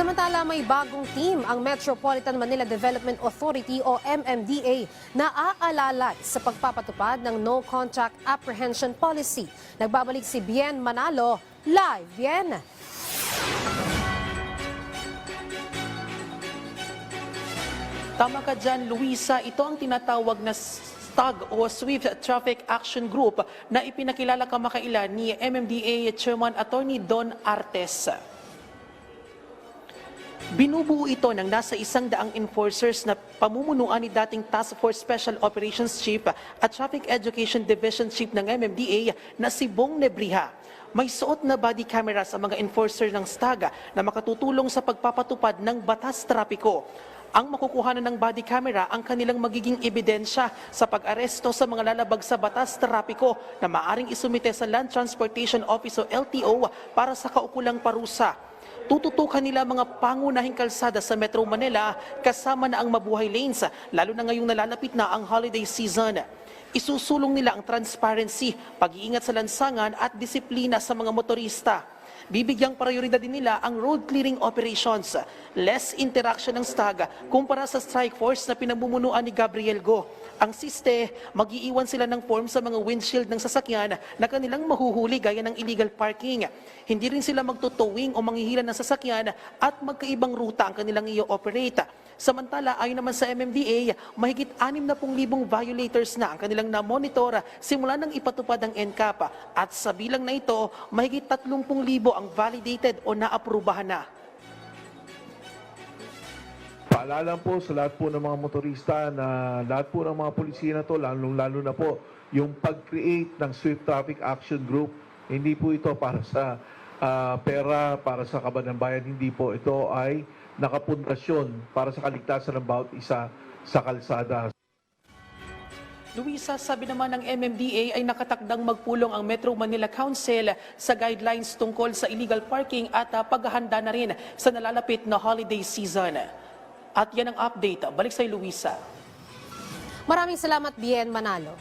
Samantala, may bagong team ang Metropolitan Manila Development Authority o MMDA na aalalay sa pagpapatupad ng No Contact Apprehension Policy. Nagbabalik si Bien Manalo. Live, Bien! Tama ka dyan, Luisa. Ito ang tinatawag na STAG o Swift Traffic Action Group na ipinakilala kamakailan ni MMDA Chairman Attorney Don Artes. Binubuo ito ng nasa 100 enforcers na pamumunuan ni dating Task Force Special Operations Chief at Traffic Education Division Chief ng MMDA na si Bong Nebriha. May suot na body camera sa mga enforcer ng STAG na makatutulong sa pagpapatupad ng batas trapiko. Ang makukuhanan ng body camera ang kanilang magiging ebidensya sa pag-aresto sa mga lalabag sa batas trapiko na maaring isumite sa Land Transportation Office o LTO para sa kaukulang parusa. Tututukan nila mga pangunahing kalsada sa Metro Manila kasama na ang mabuhay lanes, lalo na ngayong nalalapit na ang holiday season. Isusulong nila ang transparency, pag-iingat sa lansangan at disiplina sa mga motorista. Bibigyang prioridad din nila ang road clearing operations. Less interaction ng STAG kumpara sa strike force na pinamumunuan ni Gabriel Go. Ang siste, mag-iiwan sila ng form sa mga windshield ng sasakyan na kanilang mahuhuli gaya ng illegal parking. Hindi rin sila magtutowing o manghihila ng sasakyan at magkaibang ruta ang kanilang i-operate. Samantala, ayon naman sa MMDA, mahigit 60,000 violators na ang kanilang na-monitor simula nang ipatupad ang NCAP. At sa bilang na ito, mahigit 30,000 ang validated o naaprubahan na. Paalala po sa lahat po ng mga motorista na lahat po ng mga pulisya na to, lalo na po yung pag-create ng Swift Traffic Action Group, hindi po ito para sa pera, para sa kaban ng bayan, hindi po. Ito ay nakapundasyon para sa kaligtasan ng bawat isa sa kalsada. Luisa, sabi naman ng MMDA ay nakatakdang magpulong ang Metro Manila Council sa guidelines tungkol sa illegal parking at paghahanda na rin sa nalalapit na holiday season. At yan ang update. Balik sa Luisa. Maraming salamat, Bien Manalo.